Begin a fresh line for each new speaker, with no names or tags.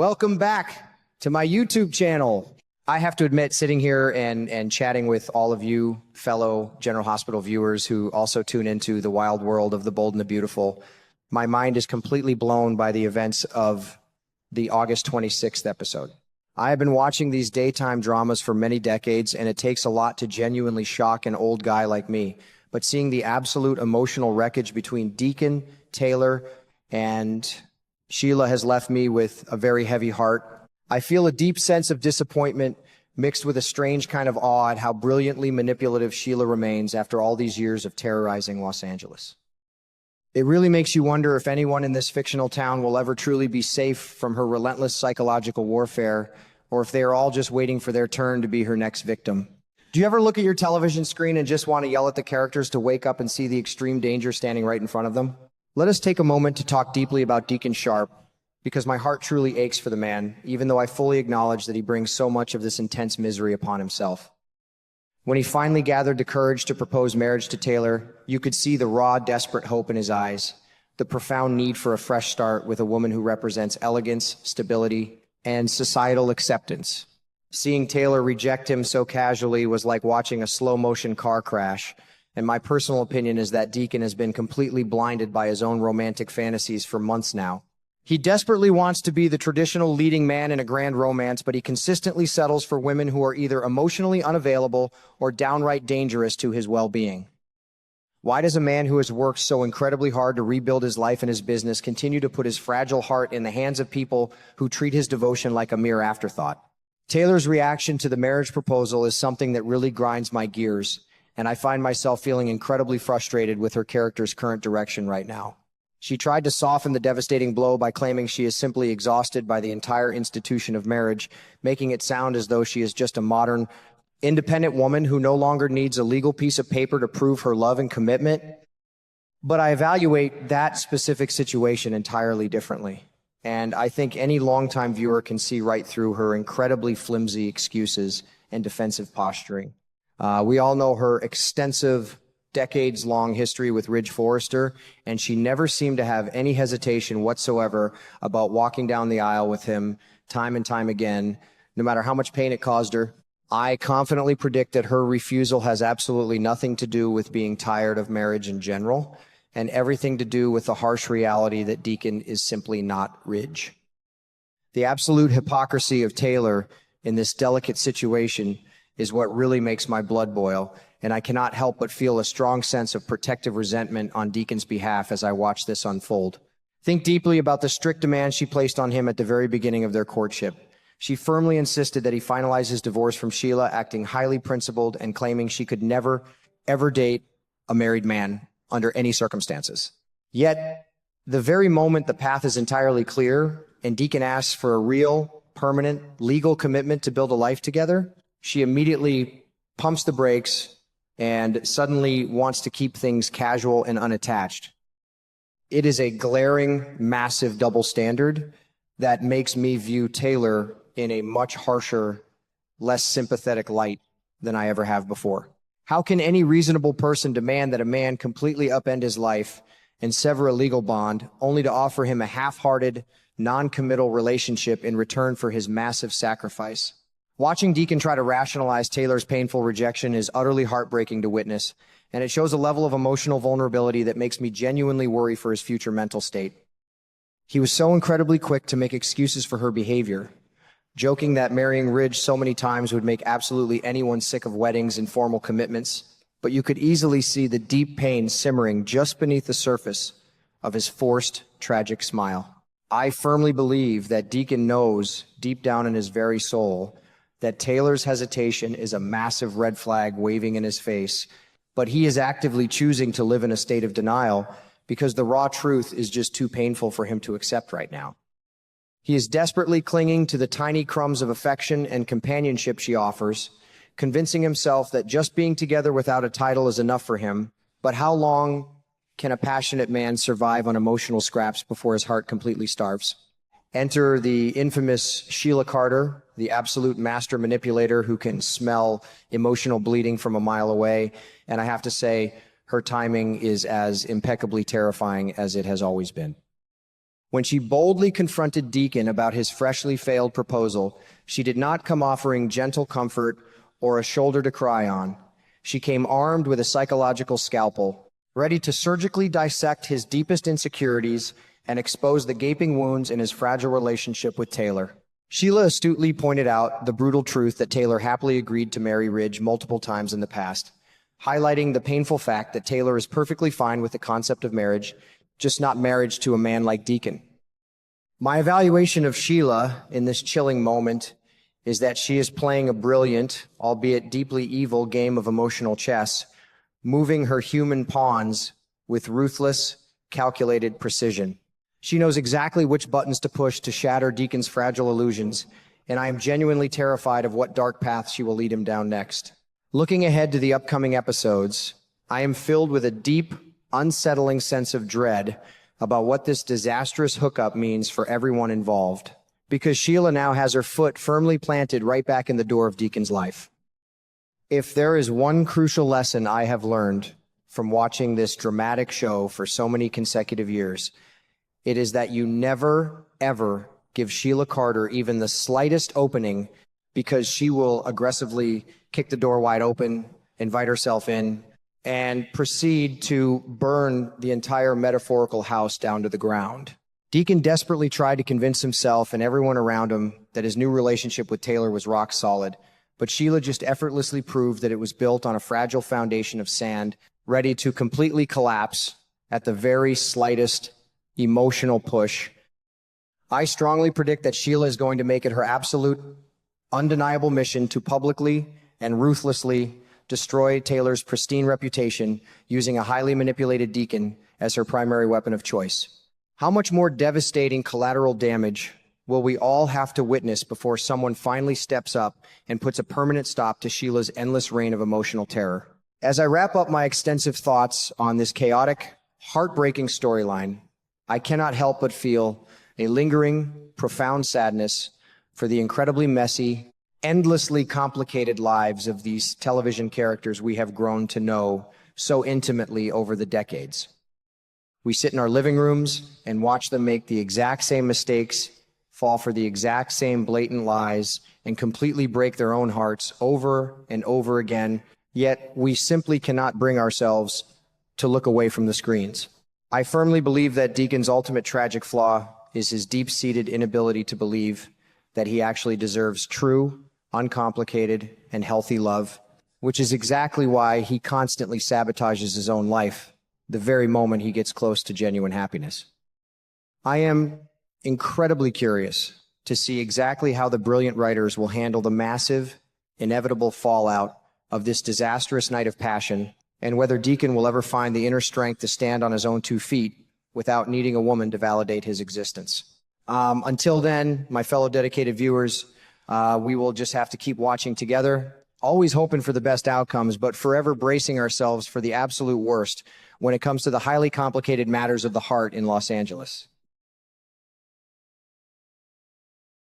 Welcome back to my YouTube channel. I have to admit, sitting here and chatting with all of you fellow General Hospital viewers who also tune into the wild world of the bold and the beautiful, my mind is completely blown by the events of the August 26th episode. I have been watching these daytime dramas for many decades, and it takes a lot to genuinely shock an old guy like me. But seeing the absolute emotional wreckage between Deacon, Taylor, and Sheila has left me with a very heavy heart. I feel a deep sense of disappointment mixed with a strange kind of awe at how brilliantly manipulative Sheila remains after all these years of terrorizing Los Angeles. It really makes you wonder if anyone in this fictional town will ever truly be safe from her relentless psychological warfare, or if they are all just waiting for their turn to be her next victim. Do you ever look at your television screen and just want to yell at the characters to wake up and see the extreme danger standing right in front of them? Let us take a moment to talk deeply about Deacon Sharp, because my heart truly aches for the man, even though I fully acknowledge that he brings so much of this intense misery upon himself. When he finally gathered the courage to propose marriage to Taylor, you could see the raw, desperate hope in his eyes, the profound need for a fresh start with a woman who represents elegance, stability, and societal acceptance. Seeing Taylor reject him so casually was like watching a slow-motion car crash, and my personal opinion is that Deacon has been completely blinded by his own romantic fantasies for months now. He desperately wants to be the traditional leading man in a grand romance, but he consistently settles for women who are either emotionally unavailable or downright dangerous to his well-being. Why does a man who has worked so incredibly hard to rebuild his life and his business continue to put his fragile heart in the hands of people who treat his devotion like a mere afterthought? Taylor's reaction to the marriage proposal is something that really grinds my gears, and I find myself feeling incredibly frustrated with her character's current direction right now. She tried to soften the devastating blow by claiming she is simply exhausted by the entire institution of marriage, making it sound as though she is just a modern, independent woman who no longer needs a legal piece of paper to prove her love and commitment. But I evaluate that specific situation entirely differently, and I think any longtime viewer can see right through her incredibly flimsy excuses and defensive posturing. We all know her extensive, decades-long history with Ridge Forrester, and she never seemed to have any hesitation whatsoever about walking down the aisle with him time and time again, no matter how much pain it caused her. I confidently predict that her refusal has absolutely nothing to do with being tired of marriage in general, and everything to do with the harsh reality that Deacon is simply not Ridge. The absolute hypocrisy of Taylor in this delicate situation is what really makes my blood boil, and I cannot help but feel a strong sense of protective resentment on Deacon's behalf as I watch this unfold. Think deeply about the strict demands she placed on him at the very beginning of their courtship. She firmly insisted that he finalize his divorce from Sheila, acting highly principled and claiming she could never, ever date a married man under any circumstances. Yet, the very moment the path is entirely clear and Deacon asks for a real, permanent, legal commitment to build a life together, she immediately pumps the brakes and suddenly wants to keep things casual and unattached. It is a glaring, massive double standard that makes me view Taylor in a much harsher, less sympathetic light than I ever have before. How can any reasonable person demand that a man completely upend his life and sever a legal bond only to offer him a half-hearted, non-committal relationship in return for his massive sacrifice? Watching Deacon try to rationalize Taylor's painful rejection is utterly heartbreaking to witness, and it shows a level of emotional vulnerability that makes me genuinely worry for his future mental state. He was so incredibly quick to make excuses for her behavior, joking that marrying Ridge so many times would make absolutely anyone sick of weddings and formal commitments, but you could easily see the deep pain simmering just beneath the surface of his forced, tragic smile. I firmly believe that Deacon knows, deep down in his very soul, that Taylor's hesitation is a massive red flag waving in his face, but he is actively choosing to live in a state of denial because the raw truth is just too painful for him to accept right now. He is desperately clinging to the tiny crumbs of affection and companionship she offers, convincing himself that just being together without a title is enough for him. But how long can a passionate man survive on emotional scraps before his heart completely starves? Enter the infamous Sheila Carter, the absolute master manipulator who can smell emotional bleeding from a mile away. And I have to say, her timing is as impeccably terrifying as it has always been. When she boldly confronted Deacon about his freshly failed proposal, she did not come offering gentle comfort or a shoulder to cry on. She came armed with a psychological scalpel, ready to surgically dissect his deepest insecurities and expose the gaping wounds in his fragile relationship with Taylor. Sheila astutely pointed out the brutal truth that Taylor happily agreed to marry Ridge multiple times in the past, highlighting the painful fact that Taylor is perfectly fine with the concept of marriage, just not marriage to a man like Deacon. My evaluation of Sheila in this chilling moment is that she is playing a brilliant, albeit deeply evil, game of emotional chess, moving her human pawns with ruthless, calculated precision. She knows exactly which buttons to push to shatter Deacon's fragile illusions, and I am genuinely terrified of what dark path she will lead him down next. Looking ahead to the upcoming episodes, I am filled with a deep, unsettling sense of dread about what this disastrous hookup means for everyone involved, because Sheila now has her foot firmly planted right back in the door of Deacon's life. If there is one crucial lesson I have learned from watching this dramatic show for so many consecutive years, it is that you never, ever give Sheila Carter even the slightest opening, because she will aggressively kick the door wide open, invite herself in, and proceed to burn the entire metaphorical house down to the ground. Deacon desperately tried to convince himself and everyone around him that his new relationship with Taylor was rock solid, but Sheila just effortlessly proved that it was built on a fragile foundation of sand, ready to completely collapse at the very slightest emotional push. I strongly predict that Sheila is going to make it her absolute, undeniable mission to publicly and ruthlessly destroy Taylor's pristine reputation using a highly manipulated Deacon as her primary weapon of choice. How much more devastating collateral damage will we all have to witness before someone finally steps up and puts a permanent stop to Sheila's endless reign of emotional terror? As I wrap up my extensive thoughts on this chaotic, heartbreaking storyline, I cannot help but feel a lingering, profound sadness for the incredibly messy, endlessly complicated lives of these television characters we have grown to know so intimately over the decades. We sit in our living rooms and watch them make the exact same mistakes, fall for the exact same blatant lies, and completely break their own hearts over and over again, yet we simply cannot bring ourselves to look away from the screens. I firmly believe that Deacon's ultimate tragic flaw is his deep-seated inability to believe that he actually deserves true, uncomplicated, and healthy love, which is exactly why he constantly sabotages his own life the very moment he gets close to genuine happiness. I am incredibly curious to see exactly how the brilliant writers will handle the massive, inevitable fallout of this disastrous night of passion, and whether Deacon will ever find the inner strength to stand on his own 2 feet without needing a woman to validate his existence. Until then, my fellow dedicated viewers, we will just have to keep watching together, always hoping for the best outcomes, but forever bracing ourselves for the absolute worst when it comes to the highly complicated matters of the heart in Los Angeles.